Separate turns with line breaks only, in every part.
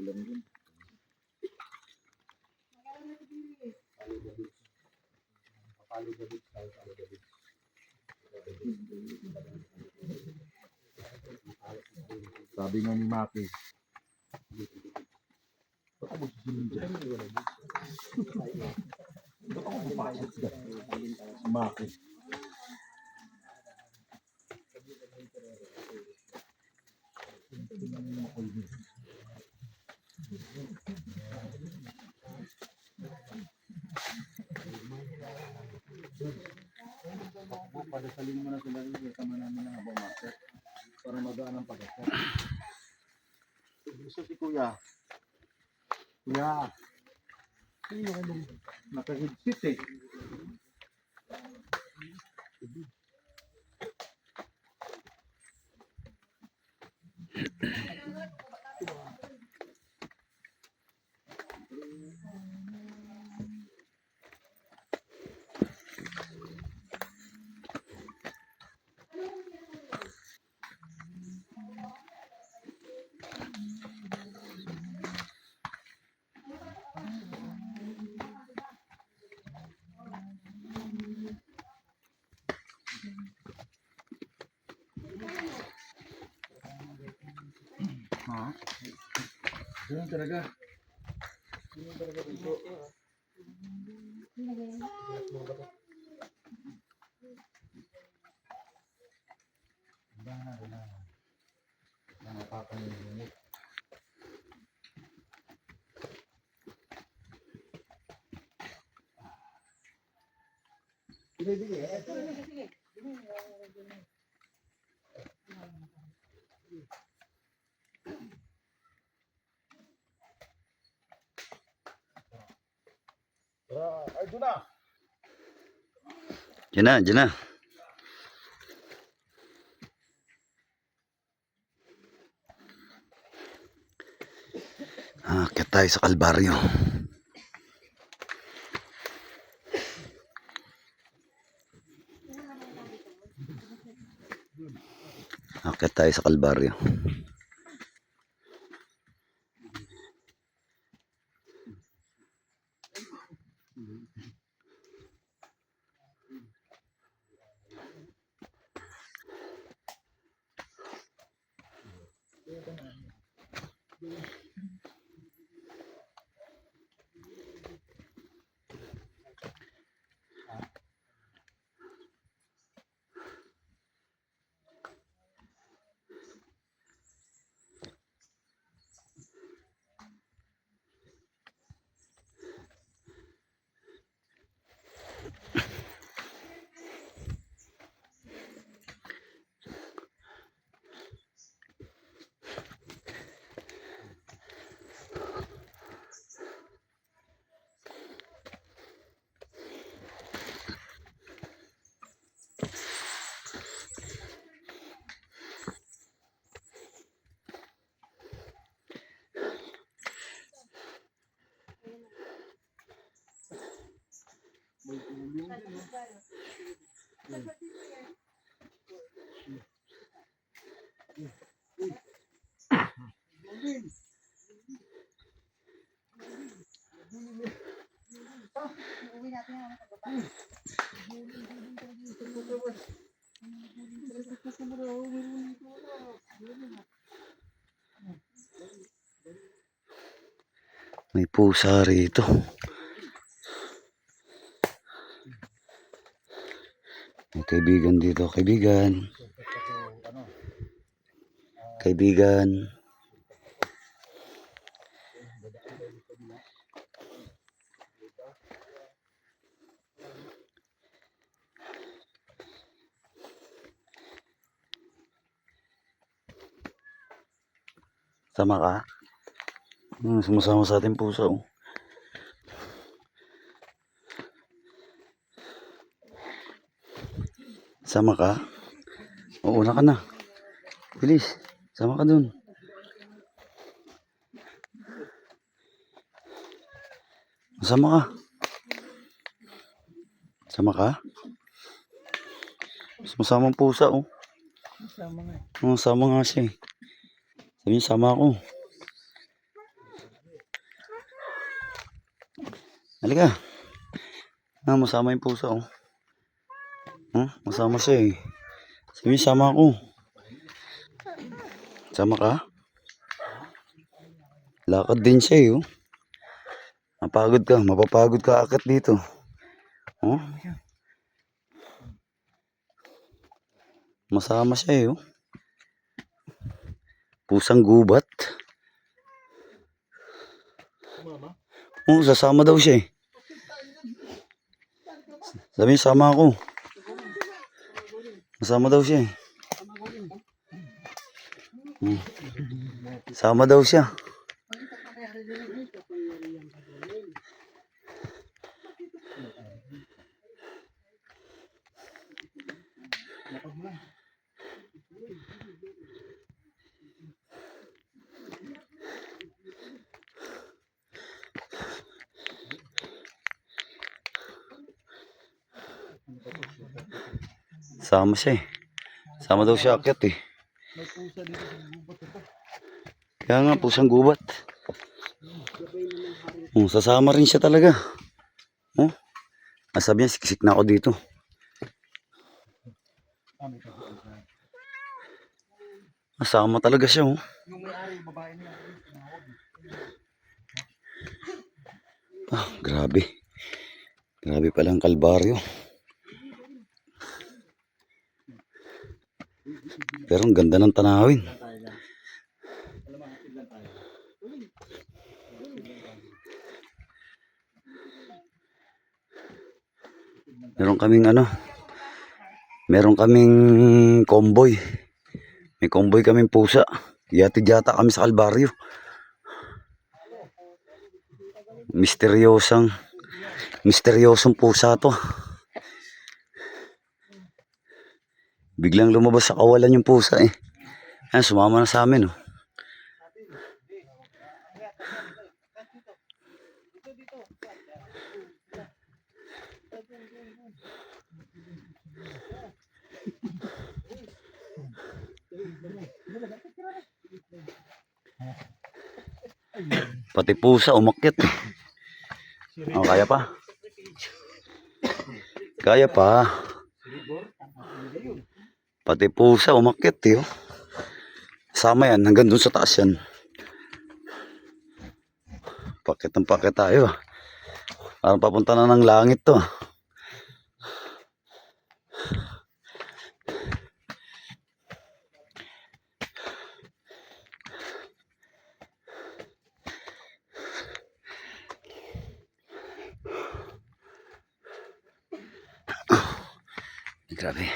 Sabi nga ni Maki, ba't ako susunod dyan? Ba't ako papasok dyan? Maki. Padasalin mo na sila rin, kasama namin ng abang master para magaan ang pag-asya. Gusto si Kuya. Kuya. Naka-headset eh. Ha? Ganun talaga. Ganun talaga dito. Nakakalimutan. Sige. Ay, doon na.
Diyan na. Akit tayo sa Kalbaryo. Akit tayo sa Kalbaryo. May pusa rito. May kaibigan dito. Kaibigan. Sama ka? Sumasama sa ating pusa. Oh. Sama ka? Una ka na. Bilis. Sama ka dun. Sama ka. Sama ka? Sumasama ang pusa. Oh. Sama nga siya eh. Sabi niya, sama ako. Halika. Masama yung pusa, oh. Masama siya, eh. Sabi niya, sama ako. Sama ka? Lakad din siya, eh, oh. Mapapagod ka akit dito. Oh. Masama siya, eh, oh. Pusang gubat. Sasama daw siya, eh. Sabi niya, sama ako. Masama daw siya, eh. Sama daw siya. Sama siya, eh. Sama daw siya akyat, eh. Kaya nga, pusang gubat. Sasama rin siya talaga. Sabi niya, siksik na ako dito. Masama talaga siya, oh.
Yung may-ari, babae niya.
Grabe. Grabe palang kalbaryo. Pero ang ganda ng tanawin. Meron kaming convoy. May convoy kaming pusa. Yatid yata kami sa Kalbaryo. Misteryosong pusa to. Biglang lumabas sa kawalan yung pusa, eh. Sumama na sa amin, oh. Pati pusa umakyat, eh. Kaya pa. Kaya pa. Pati pusa umakyat, eh, oh. Sama yan, hanggang dun sa taas yan. Pakit ng pakit tayo, ah. Parang papunta na ng langit to, ah. Grabe.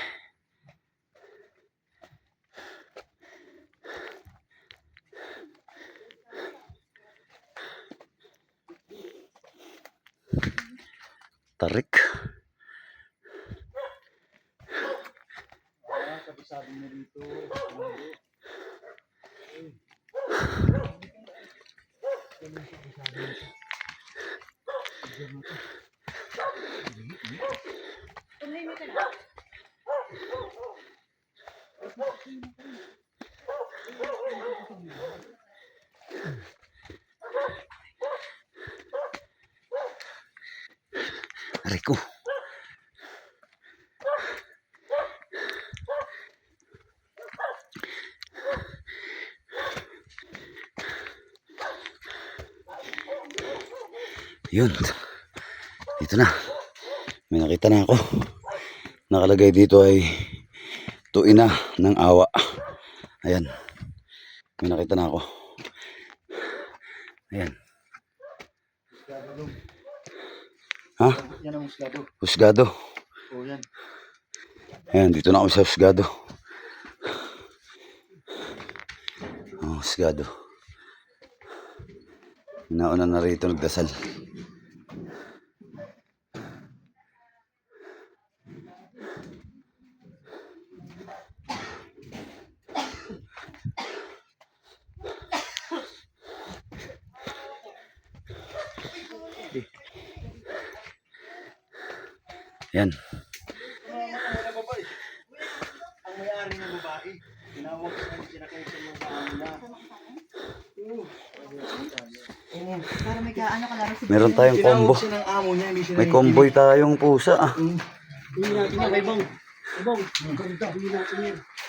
Tarik.
Sabi niya dito.
Rico. Yun. Dito na. May nakita na ako. Nakalagay dito ay tuina ng awa. Ayan. May nakita na ako. Ayan. Ha?
Yan ang husgado.
Husgado.
O yan.
Ayan, dito na kami sa husgado. Husgado. Nauna na rito nagdasal. Yan.
Ang may-ari ng babae. Tinawag ko na sinakay sa mga nila.
Para may kaano ka lang.
Meron tayong combo.
Tinawag siya ng amo niya, hindi siya
May convoy tayong pusa.
Hindi natin yan, ibang.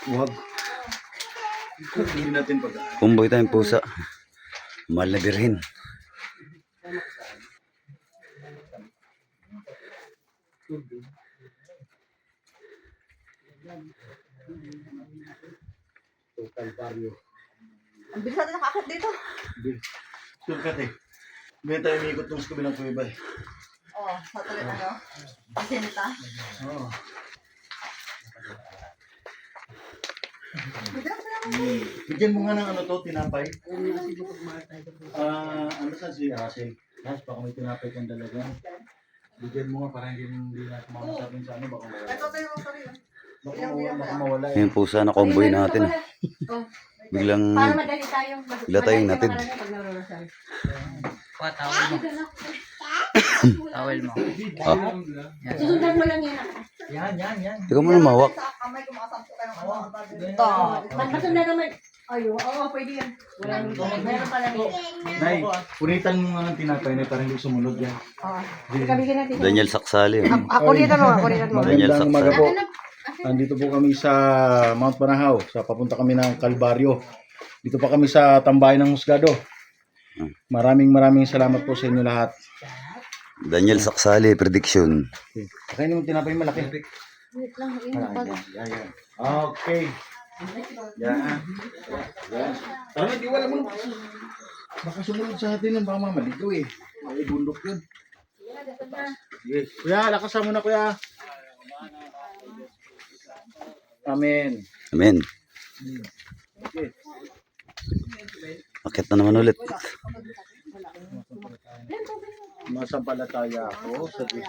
Huwag. Hindi natin pag.
Convoy tayong pusa. Mahal na birhin.
Total barrio.
Ang bilis natin nakakit dito.
Surkat eh. Hindi tayo umiikot ng kabilang kuweba eh.
Oh, sa tuloy ano? Asinita.
Oo. Bigyan mo nga ng ano to, tinapay. Ano sa si Russell? Baka may tinapay kang dalaga. Bigyan mo nga para hindi na kumakasapin sa ano. Baka mawala.
Ito tayo sorry.
Baka mawala eh.
Yung pusa na convoy natin.
Oh.
Biglang
Para madali tayo.
bigla tayong natid.
Pag narorosal.
Towel mo.
Susundan mo lang yan.
Yan.
Ikaw mo na mawak.
Sa kamay ko makasampo ka ng ano. Ito. Masundan naman. Ayo, oo, pwede yan. Meron pa lang.
Nay, punitan mo nga ng tinapay na para hindi sumunod yan.
Oo. Kabigyan natin.
Daniel Saksali.
Ako dito mo, ako dito mo.
Daniel
Magandang umaga
Saksali.
po. Nandito po kami sa Mount Banahaw. Papunta kami ng Calvario. Dito pa kami sa Tambayan ng Husgado. Maraming salamat po sa inyo lahat.
Daniel Saksali prediction.
Okay. Kakainin mo tinapay malaki.
Wait lang,
Yan. Okay. Yan. Tama, di wala mo. Baka sumunod sa atin ng baka mamaligo eh. May bundok yun. Yes. Kuya, lakasan mo na kuya. Amen.
Amen.
Okay.
Akit na naman ulit.
Masampalataya ako sa Diyos.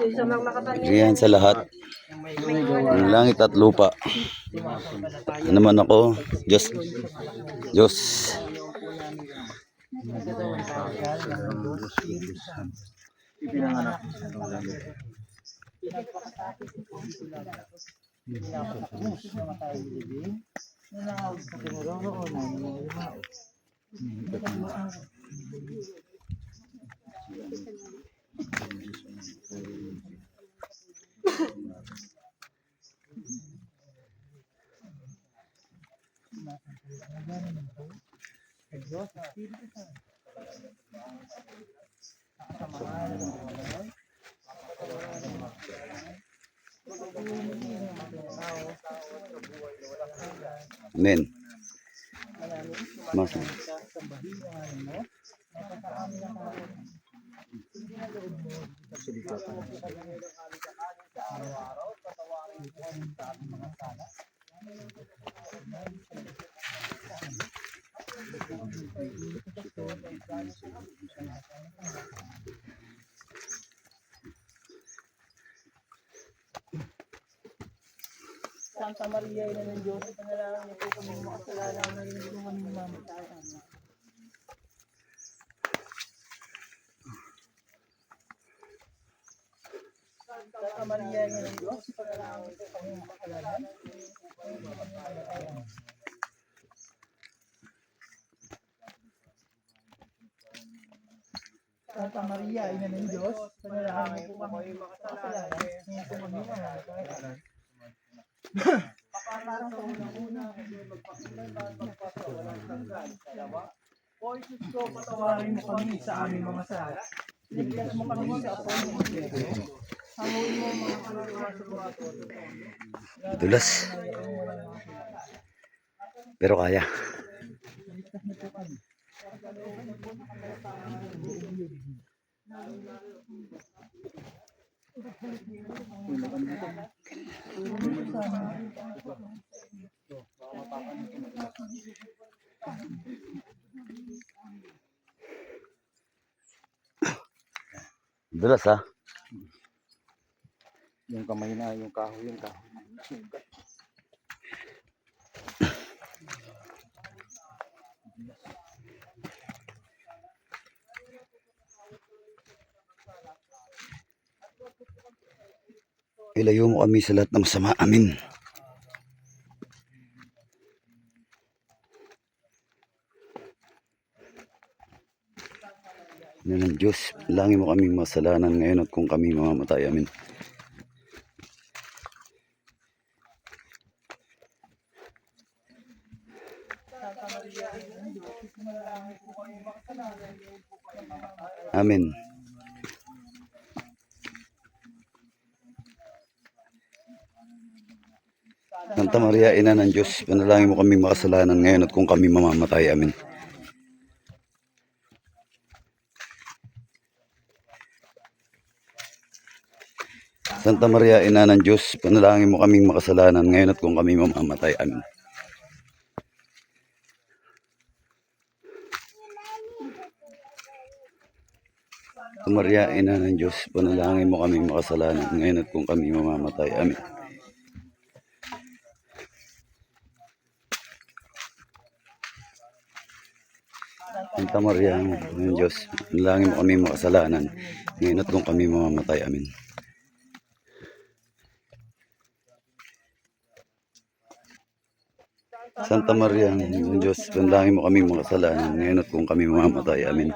Riyan sa lahat. Ng langit at lupa. Ano naman ako? Diyos. Diyos.
Ipinanganak.
Amen. Mas.
Santa Maria, ina ng Diyos, panalangin niyo po kami makasalanan na hindi mo kami mamatayan. Santa Maria, ina ng Diyos, panalangin niyo po kami makasalanan na hindi mo kami mamatayan. Santa Maria, ina ng Diyos, panalangin niyo po kami makasalanan na hindi mo kami mamatayan. Para sa unang-una, hindi magpakilala, magpasawalan hanggan. Dalawa, O Diyos ko, patawarin mo kami sa aming mga sala. Ligtas mo kami sa apoy ng impyerno. Hanguin mo mga kaluluwa sa buhato.
Dulas. Pero kaya. Dulas ha.
Yung kamay na, yung kahoy, yung kahoy.
Ilayo mo kami sa lahat ng masama. Amin. ina ng Diyos, panalangin mo kaming masalanan ngayon at kung kami mamamatay. Amen. Amen. Santa Maria, ina ng Diyos, panalangin mo kaming makasalanan ngayon at kung kami mamamatay. Amen. Santa Maria, ina ng Diyos, panalangin mo kaming makasalanan ngayon at kung kami mamamatay. Amen. Santa Maria, ina ng Diyos, panalangin mo kaming makasalanan ngayon at kung kami mamamatay. Amen. Santa Maria, ina ng Diyos, panalangin mo kaming makasalanan ngayon at kung kami mamamatay. Amen. Santa Maria, ina ng Diyos, panalangin mo kaming makasalanan ngayon at kung kami mamamatay. Amen.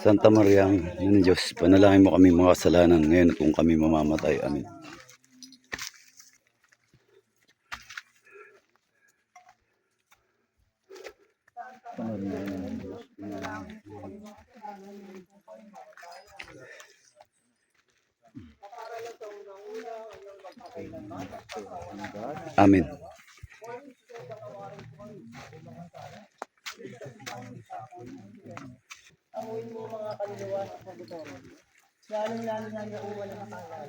Santa Maria, ina ng Diyos, panalangin mo kaming makasalanan ngayon at kung kami mamamatay. Amen. Amen.
Amuin mo mga kaluluwa ng pagbutoran. Lalong-lalo na yung uwan ng akala.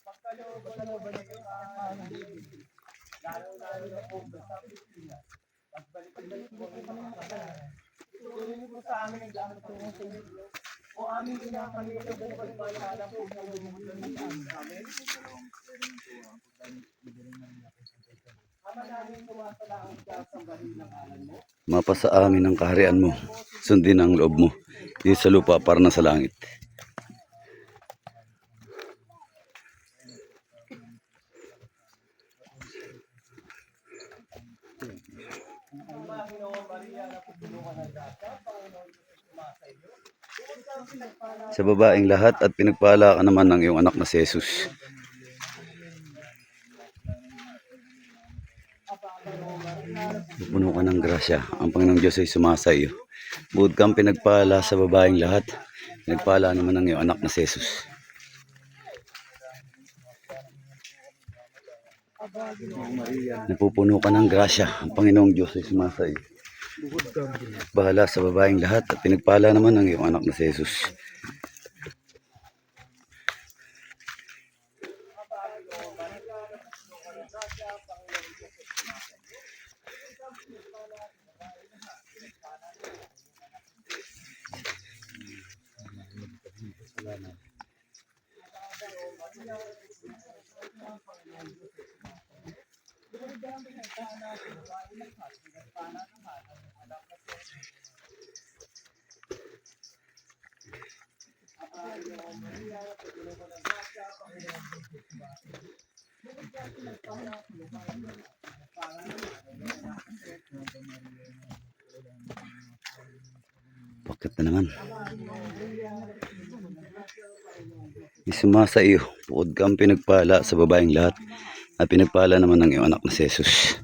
Pagkalooban ng iyong lalong-lalo na po sa Pilipinas. Pagbalik-balik mo ang mga akala. Ituloy mo sa amin ang gamit ng sa inyo. O aming pinapalitan ng pagpalahala po sa amin. Ama namin tumasalaang siya sa bahil ng alam mo.
Mapasa amin ang kaharian mo, sundin ang loob mo, dito sa lupa para na sa langit. Sa babaeng lahat at pinagpala ka naman ng iyong anak na si Jesus. Puno ka ng grasya, ang Panginoong Diyos ay sumasa iyo. Bukod kang pinagpala sa babaeng lahat, pinagpala naman ng iyong anak na si Jesus. Napupuno ka ng grasya, ang Panginoong Diyos ay sumasa iyo. Bahala sa babaeng lahat at pinagpala naman ng iyong anak na si Jesus. Bakit na naman? Isumasa iyo, bukod kang pinagpala sa babaeng lahat, at pinagpala naman ng iyong anak na si Jesus.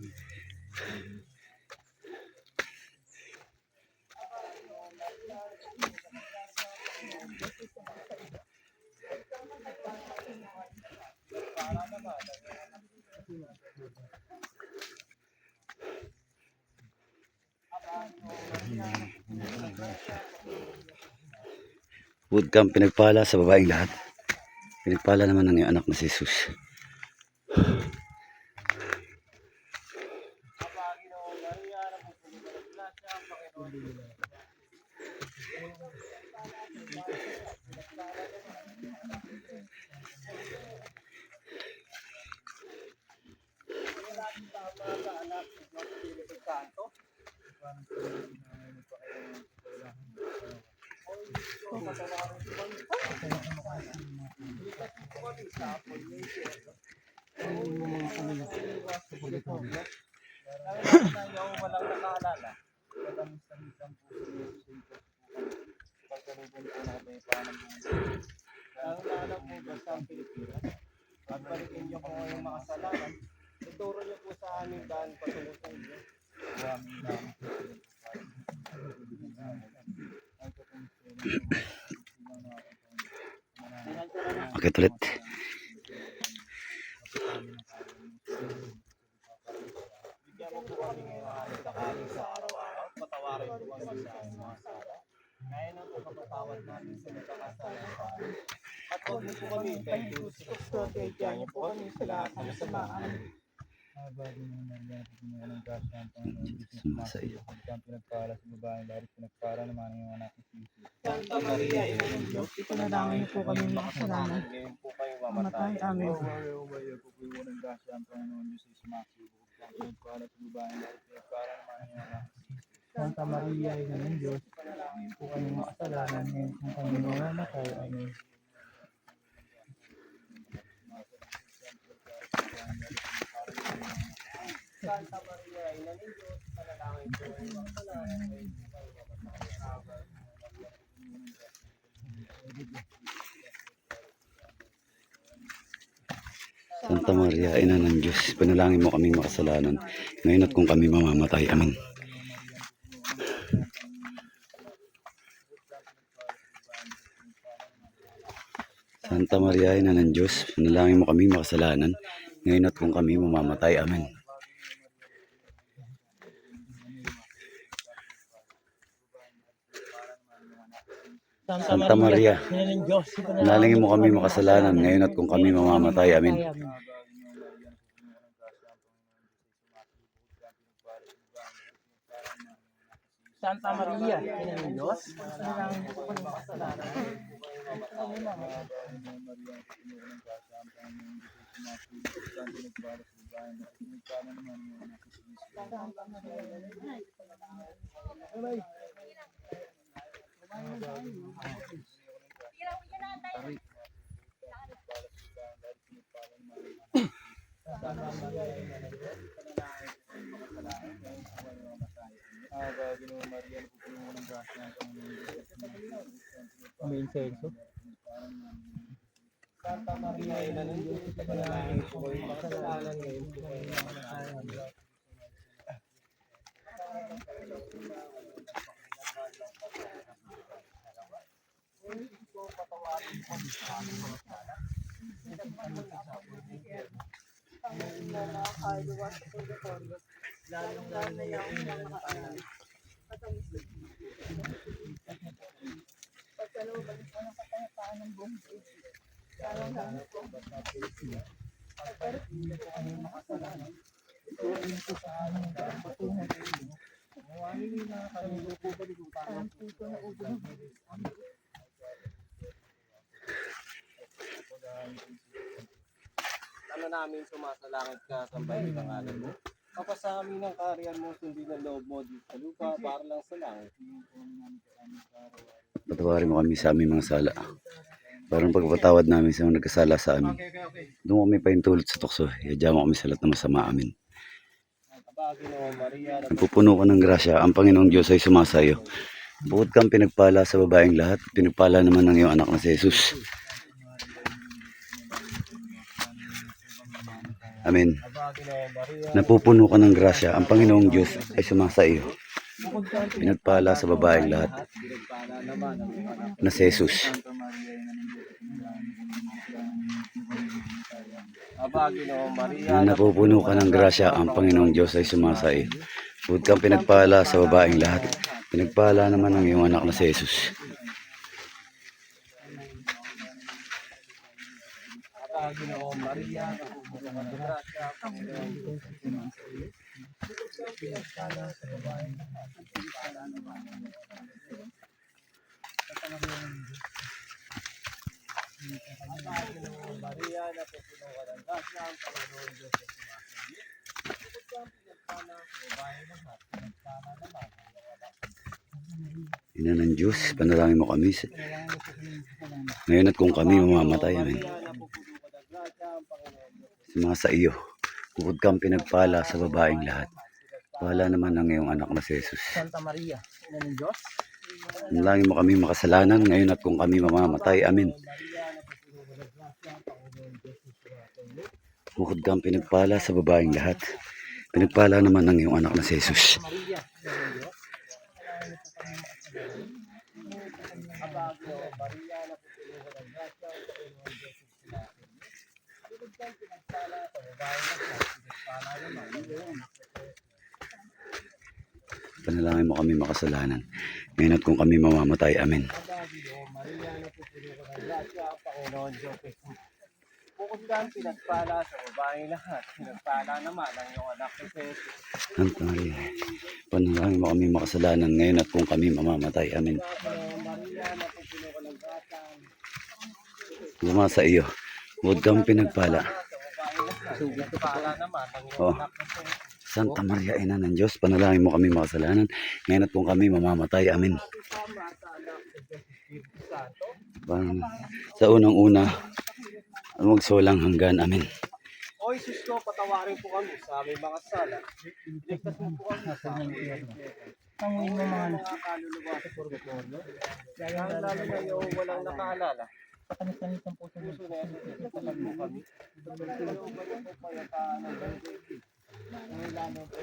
Bukod kang pinagpala sa babaeng lahat, pinagpala naman ng iyong anak na si Jesus.
apple maker. Yung mga kanila. Tayo walang nakaalala. Matamis-tamisan po sa Jesus. Pagkaroon po natin paano po. Ang alam mo ba sa Pilipinas? Pagbalikin niyo kung yung makasalanan. Ituro niyo po sa aming daan patungo sa inyo. Aming daan.
Bakit ulit?
Bigyan mo po kami ngayon ng sakali sa araw-araw. Patawarin po kami sa aming mga sala. Kaya na po kapatawad namin sa nagkakasala sa amin. At huwag niyo po kami kaya niyo po kami sa lahat ng kasamaan.
Sumasa iyo.
Santa Maria, ina ng Diyos, ipanalangin niyo po kami makasalanan. Ngayon po kayo mamatay. Amen. Santa Maria, ina ng Diyos, ipanalangin po kami makasalanan. Ngayon po kami mamatay. Amen. Santa Maria, ina ng Diyos, ipanalangin po kami makasalanan. Ngayon po kayo mamatay.
Santa Maria, Ina ng Diyos, panalangin mo kaming makasalanan, ngayon at kung kami mamamatay. Amen. Santa Maria, Ina ng Diyos, panalangin mo kaming makasalanan, ngayon at kung kami mamamatay. Amen. Santa Maria,
ina ng Diyos,
panalangin mo kami makasalanan, ngayon at kung kami mamamatay. Amen.
Santa Maria, ina ng Diyos, ipanalangin po kami makasalanan. May insenso. Santa Maria, ina ng Diyos, ipanalangin po kami makasalanan. Ngayon po kayo mamatay. Ano namin sumasalangit ka sa bayan ng alam mo? Kapasa amin ang kaharian mo, sundin ang loob mo dito sa lupa, para lang sa langit.
Patawarin mo kami sa aming mga sala, parang pagpatawad namin sa mga nagkasala sa amin. Doon kami paintulot sa tukso, iadya mo kami sa lahat ng masama. Amin.
Paginoong Maria,
Nagpupuno ka ng grasya, ang Panginoong Diyos ay sumasayo. Bukod kang pinagpala sa babaeng lahat, pinagpala naman ng iyong anak na si Jesus. Amen.
Paginoong Maria,
Napupuno ka ng grasya, ang Panginoong Diyos ay sumasa iyo. Pinagpala sa babaeng lahat
pinagpala naman ang iyong anak.
na si Jesus.
Paginoong Maria,
Na napupuno ka ng grasya, ang Panginoong Diyos ay sumasa iyo. Bukod kang pinagpala sa babaeng lahat, pinagpala naman ng iyong anak na si Jesus.
Paginoong Maria, napupuno ka ng grasya, Panginoong Diyos ay sumasa iyo. Bukod kang pinagpala sa babaeng lahat, pinagpala naman ang iyong anak na si Jesus. Paginoong Maria, napupuno ka ng grasya, ang Panginoong Diyos ay sumasa iyo. Bukod kang pinagpala sa babaeng lahat, pinagpala naman ang iyong anak.
Ina ng Diyos, panalangin mo kami ngayon at kung kami mamamatay. Amen.
Maria, napupuno ka ng
sa mga sa iyo. Bukod kang pinagpala sa babaeng lahat. Pala naman ang iyong anak na si Jesus.
Santa Maria, ina ng Diyos.
Manalangin mo kami makasalanan ngayon at kung kami mamamatay. Amin. Bukod kang pinagpala sa babaeng lahat. Pinagpala naman ang iyong anak na si Jesus.
Maria, ina ng Diyos. Abagyo, Maria, na pupunuan ng grasya, ang Panginoon Diyos ay sinabi. Bukod kang pinagpala sa babaeng lahat. Pinagpala naman ang iyong anak na si Jesus.
Panalangin mo kami makasalanan ngayon at kung kami mamamatay. Amin.
Abagyo, Maria, na pupunuan ng grasya, ang Panginoon Diyos ay sinabi. Bukod kang pinagpala sa babaeng lahat. Pinagpala naman ang iyong anak na si Jesus.
Santa Maria, panalangin mo kami makasalanan ngayon at kung kami mamamatay. Amin.
Maria, na pupunuan ng grasya,
Luma sa iyo. Bukod kang pinagpala.
pinagpala naman ang iyong
Oh.
anak na si Jesus.
Santa Maria, ina ng Diyos, panalangin mo kami makasalanan ngayon at kung kami mamamatay. Amin. Parang sa unang-una, magsulang hanggan. Amin.
O Jesus ko, patawarin po kami sa aming mga sala. Iligtas mo po kami sa aming Tanguin mo mga kaluluwa sa purgatorio. Ang lalo na yung walang nakaalala. Pakanis-kanisang puso na iligtas mo kami. Pagpatuloy mo ba yung payataan ng Diyos? Ang lalo po.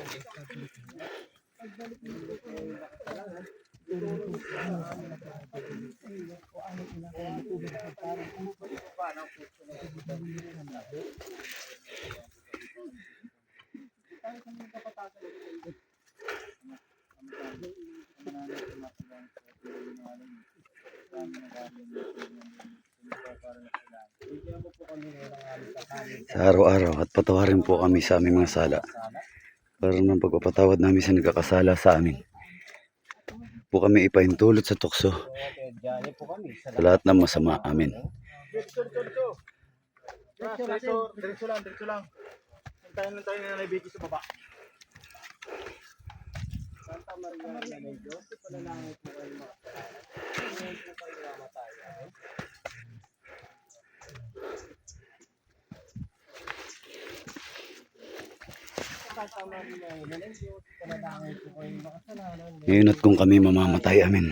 Sa araw-araw at patawarin po kami sa aming mga sala. Para ng pagpapatawad namin sa nagkakasala sa amin. Po kami ipahintulot sa tukso
Diyan po kami sa
sa lahat ng masama. Amin.
Diretso lang. Hintayin lang tayo na naibigay sa baba.
Santa Maria, ina ng Diyos, ipanalangin po kayo mga kasalanan. Ngayon po kayo mamatay. Amen. Santa Maria, ina ng Diyos, ipanalangin po kayo mga kasalanan.
Ngayon at kung kami mamamatay. Amin.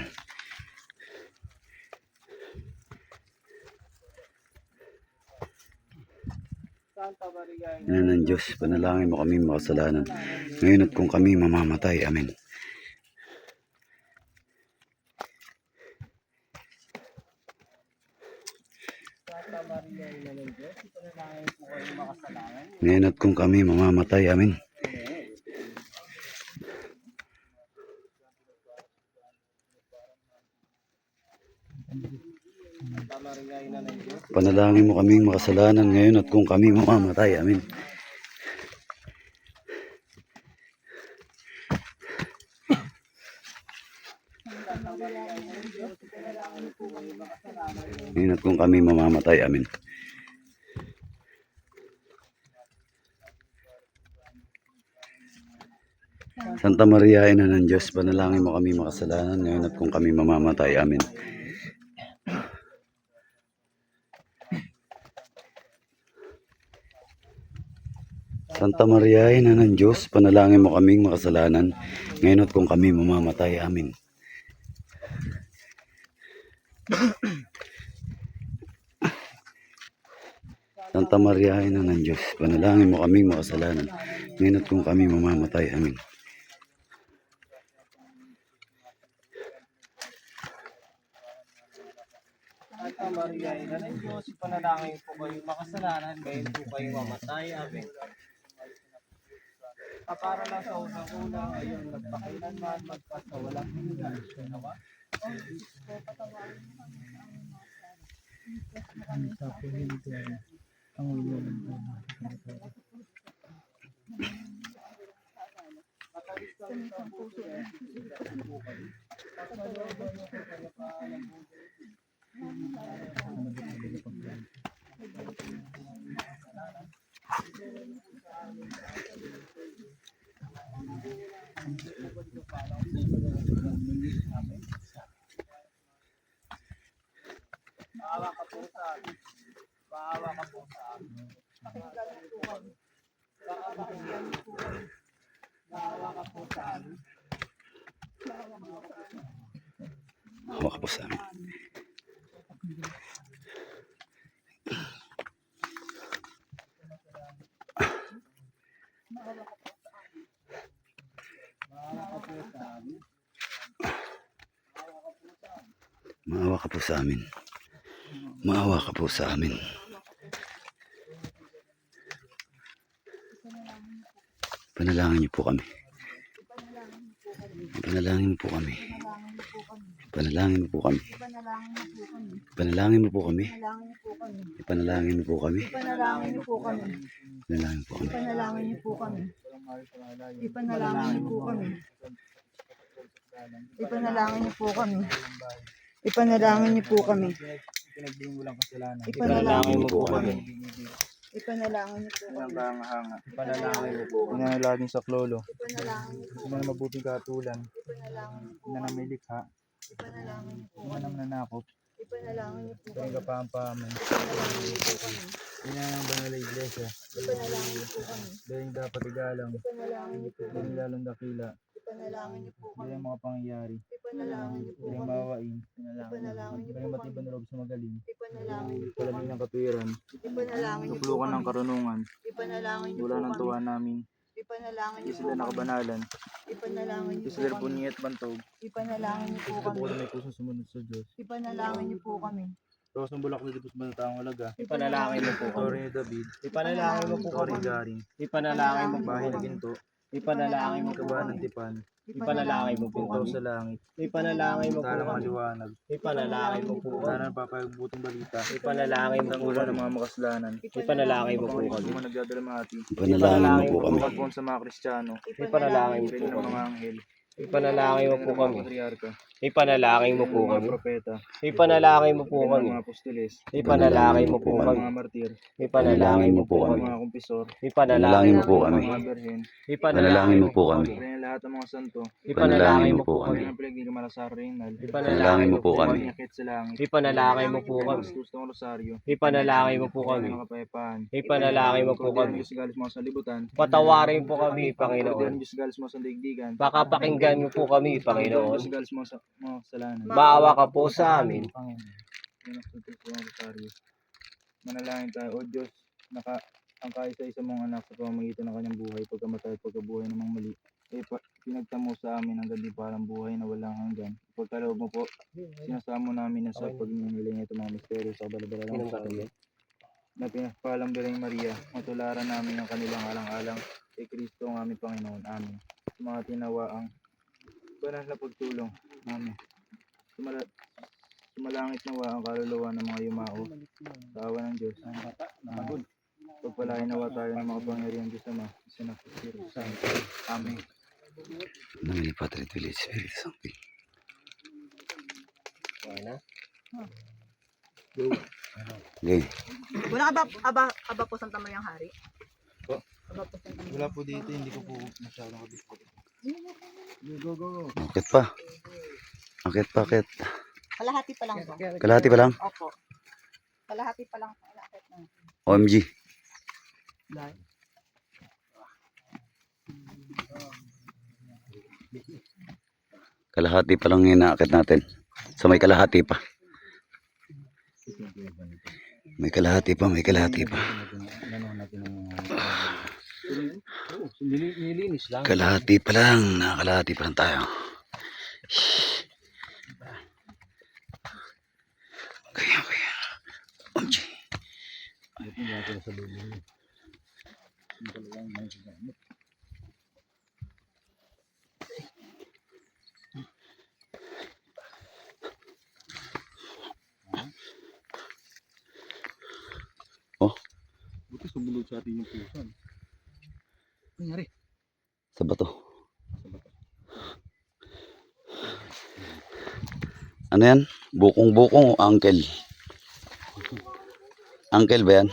Santa Maria,
Ina ng Diyos, panalangin mo kami makasalanan ngayon at kung kami mamamatay. Amin.
Santa Maria, ina ng Diyos, ipanalangin po kayo mga kasalanan.
Ngayon at kung kami mamamatay. Amin.
Santa Maria, ina ng Diyos,
Panalangin mo kaming makasalanan ngayon at kung kami mamamatay. Amin. Ngayon at kung kami mamamatay. Amin. Santa Maria, ina ng Diyos, panalangin mo kami makasalanan ngayon at kung kami mamamatay. Amin. Santa Maria, ina ng Diyos, panalangin mo kaming makasalanan ngayon at kung kami mamamatay. Amin. Santa Maria, ina ng Diyos, panalangin mo kaming makasalanan ngayon at kung kami mamamatay. Amin.
Santa Maria, ina ng Diyos, ipanalangin po kayo makasalanan, ngayon po kayo mamatay. Amen. Para lang sa unang-una, ayun, nagpakailanman, magpasa, walang hinggan. Nawa? Maawa ka po sa amin. Maawa ka po sa amin.
Pakinggan niyo po kami. Pakinggan niyo po kami.
Maawa ka po sa amin.
Maawa ka po sa amin. Maawa ka po sa amin. Maawa ka po sa amin. Panalangin niyo po kami. Panalangin mo po kami. Panalangin mo po kami. Panalangin mo po kami. Panalangin mo po kami.
Ipanalangin niyo po kami.
Panalangin po kami.
Ipanalangin niyo po kami. Ipanalangin niyo po kami. Ipanalangin niyo po kami. Ipanalangin niyo po kami.
Pinagbigyan mo lang kasalanan.
Ipanalangin
mo po kami.
Ipanalangin niyo po kami.
Hanga-hanga. Ipanalangin mo po. Pinanalangin sa klolo.
Ipanalangin niyo po.
Hindi na mabuting katulan.
Ipanalangin niyo po.
Hindi na may likha.
Ipanalangin niyo po
Hindi na mananakop.
Ipanalangin niyo po
Hindi
kami.
na kapampaman.
Ipanalangin niyo po kami.
Hindi na ng banal na iglesia.
Ipanalangin niyo po kami.
Dahil dapat igalang.
Ipanalangin niyo po
Dahil
kami.
lalong dakila.
Ipanalangin niyo po
Hindi
kami.
na mga pangyayari.
Ipanalangin niyo po
Hindi na
kami.
mawain.
Ipanalangin niyo
Hindi
po
na
kami.
matibang na loob sa magaling.
Ipanalangin niyo po
Palamig
kami.
ng katwiran.
Ipanalangin niyo po
Tuklukan ng
kami.
karunungan.
Ipanalangin niyo
Wala
po
ng
kami.
tuwa namin.
Ipanalangin niyo
Hindi
po
sila
kami.
nakabanalan.
Ipanalangin
Hindi
niyo po
sila
kami.
bunyi at bantog.
Ipanalangin niyo po
Sila
kami.
po may pusong sumunod sa Diyos.
Ipanalangin niyo po kami.
Tapos ng bulak na dibos ba na taong alaga.
Ipanalangin mo po kami.
Tori ni David.
Ipanalangin mo po
Tori
kami.
Garing.
Ipanalangin mo po
Bahay na
kami.
ginto.
Ipanalangin mo po
Kabahan
kami.
ng tipan.
Ipanalangin mo po
Pintaw
kami.
sa langit.
Ipanalangin mo po
Talang
kami.
maliwanag.
Ipanalangin mo po kami.
Sana napapagbuting balita.
Ipanalangin mo
Ang
po
ulan ng
kami.
mga makasalanan.
Ipanalangin mo po
Kung
kami.
hindi mo nagdadalamhati.
Panalangin mo po kami.
Pagpon sa mga Kristiyano.
Ipanalangin mo po
Pwede ng
kami.
mga anghel.
Ipanalangin mo
Pwede
po
ng mga
kami.
patriarka.
Ipanalangin mo
Pwede
po
ng mga
kami.
propeta.
Ipanalangin mo po
Pwede ng
kami.
mga apostoles.
Ipanalangin mo po
Pwede ng
kami.
mga martir.
Ipanalangin mo po
Pwede ng
kami.
mga kumpisor.
Ipanalangin mo po
Pwede ng
kami.
mga berhen.
Panalangin mo po kami.
Pwede ng lahat ng mga santo.
Ipanalangin mo po
Pwede
kami.
ng pinagdigamala sa Reynal.
Panalangin mo po kami.
Panyakit sa langit.
Ipanalangin mo po
Pwede ng
kami.
Kristus ng Rosaryo.
Ipanalangin mo po
Pwede
kami.
ng kapayapaan.
Ipanalangin mo po
Pwede ng
kami.
Diyos galis mga sanlibutan.
Patawarin po kami,
Pwede ng
Panginoon.
Diyos galis mga sandigdigan.
Pakapakinggan mo po kami,
Pwede ng
Panginoon.
Diyos galis mga kasalanan.
Maawa ka po sa amin.
Panginoon. Yan ang Kristus ng Rosaryo. Manalangin tayo, O Diyos, ang kaisa-isa mong anak sa pamamagitan ng kanyang buhay, pagkamatay at pagkabuhay namang mali, pinagtamo sa amin ang ganding parang buhay na walang hanggan. Pagkaloob mo po, sinasamo namin na sa pagninilay nito mga misteryo sa kabalabalang sa na pinagpalang Birheng Maria, matularan namin ang kanilang alang-alang kay Kristo ang aming Panginoon. Amen. Sa mga tinawaang banal na pagtulong. Amen. Sumalangit nawa ang kaluluwa ng mga yumao sa awa ng Diyos. Amen. Pagpalain nawa tayo ng mga pangyarihan Diyos Ama, Anak at Espiritu Santo. Amen.
Nang ni Padre Village Spirit Santo.
Okay na?
Okay.
Wala ka ba, aba po Santa Mariang Hari?
Po?
Aba po Santa Maria.
Wala po dito, hindi ko po masyadong kabispo. Go.
Akit pa. Akit.
Kalahati pa lang po.
Kalahati pa lang.
Opo. Kalahati pa lang po. Inaakit na.
OMG. Kalahati pa lang inaakit natin. So may kalahati pa. May kalahati pa.
Nilinis lang.
Kalahati pa lang. Nakakalahati pa lang tayo. Okay. OMG. Oh,
Buti sumunod sa atin yung puso. Nangyari?
sa bato. Ano yan? Bukong-bukong o uncle? Uncle ba yan?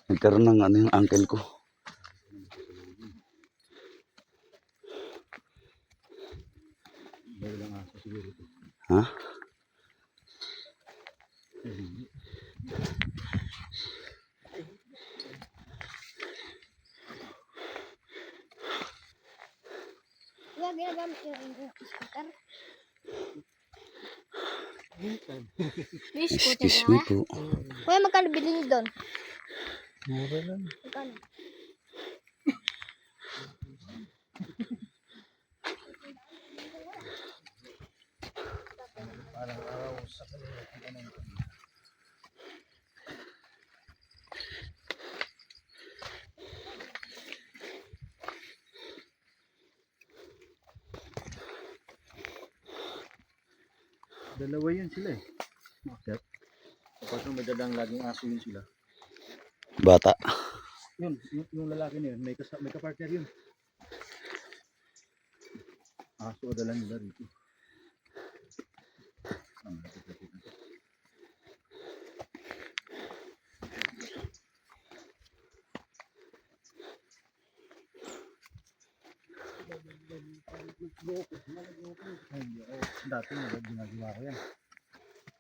Nagkaroon ng ano yung uncle ko. Ha?
Kuya, ginagamit yung scooter. May scooter
Excuse
na
me
nga.
po.
Kuya, magkano bilhin niyo doon?
Mura lang.
Magkano?
Dalawa yun sila eh. Bakit? Tapos may dadang laging aso yun sila.
Bata.
Yung lalaki na yun, may kapartner yun. Aso o dala nila rito. Dati nga, ginagawa ko yan.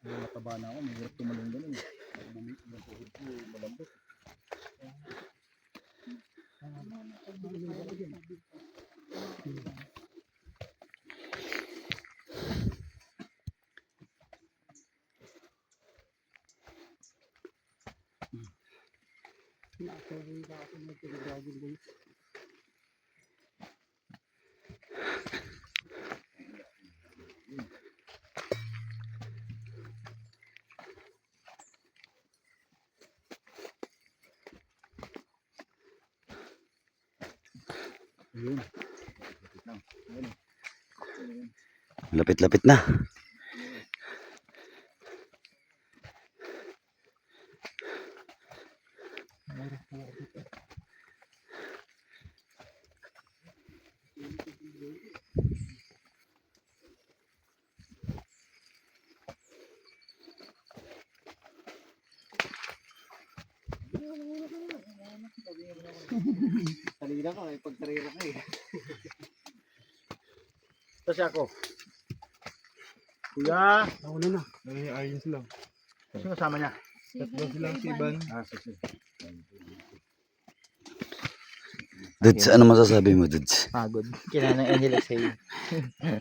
Nung mataba na ako, mahirap tumalong ganun. Malambot. Ayun.
Lapit-lapit na.
Kanina ka, may pagkarira ka eh. Tapos ako. Kuya!
Ako na. Ayos lang.
Sino kasama niya?
Tatlo silang si Ivan.
Sige.
Dudes, ano masasabi mo, Dudes?
Pagod. Kailangan ng Angel Exhale.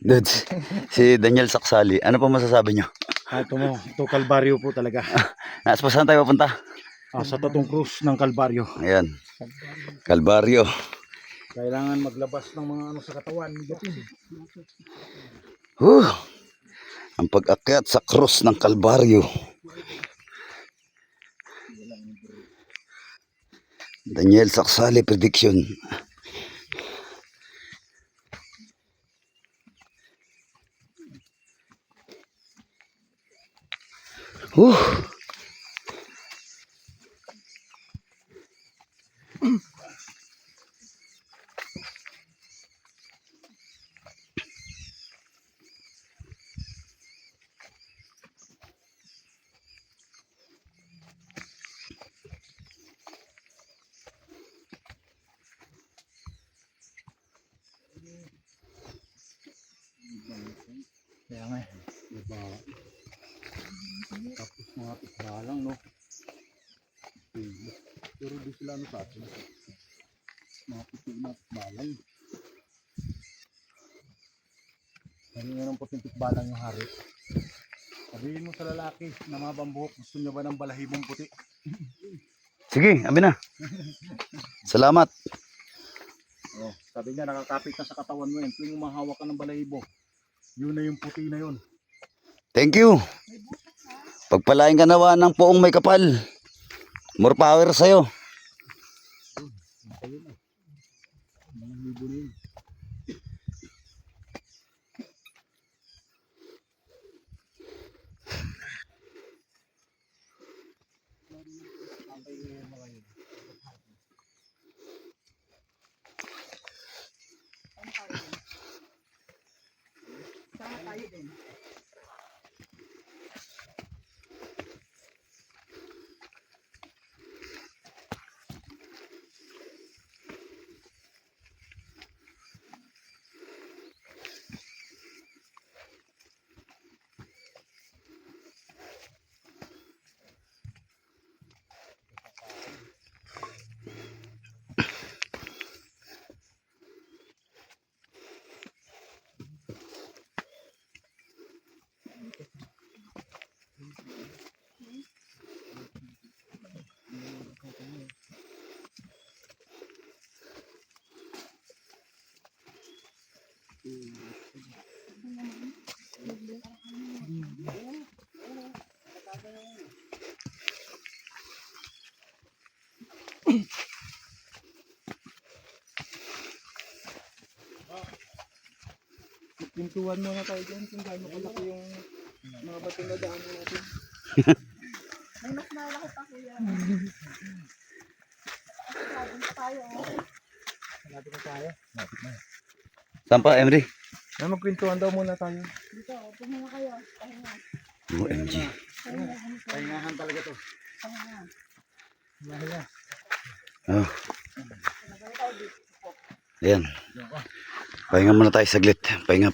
Dudes, si Daniel Saksali, ano pa masasabi nyo?
Ito Kalbaryo po talaga.
Nasa pa saan tayo papunta?
Sa Tatong Cruz ng Kalbaryo.
Ayan. Kalbaryo.
Kailangan maglabas ng mga ano sa katawan.
Ang pag-akyat sa krus ng Kalbaryo. Daniel Saksali prediction.
Kaya nga eh. Diba? Tapos mga pitbalang no. Pero di sila ano sa atin. Mga pitbalang. Sabi nga ng puting pitbalang yung hari. Sabihin mo sa lalaki na mabang buhok, gusto niya ba ng balahibong puti?
Sige, abi na. Salamat.
Oh, sabi niya nakakapit na sa katawan mo yan. Tuwing mahawak ka ng balahibo, yun na yung puti na yun.
Thank you. Pagpalain ka nawa ng poong may kapal. More power sa'yo.
Balahibo na yun.
Pintuan muna tayo dyan kung gaano kalaki yung mga bato na daanan natin.
May mas malaki pa kuya. Doon pa tayo.
Malapit na tayo.
Saan pa, Emery?
Ay, magpintuan daw muna tayo.
Dito, puno na kayo. Pahinga.
OMG.
Pahingahan talaga to.
Mahiya.
Oh. Ayan. Pahinga muna tayo saglit. Pahinga.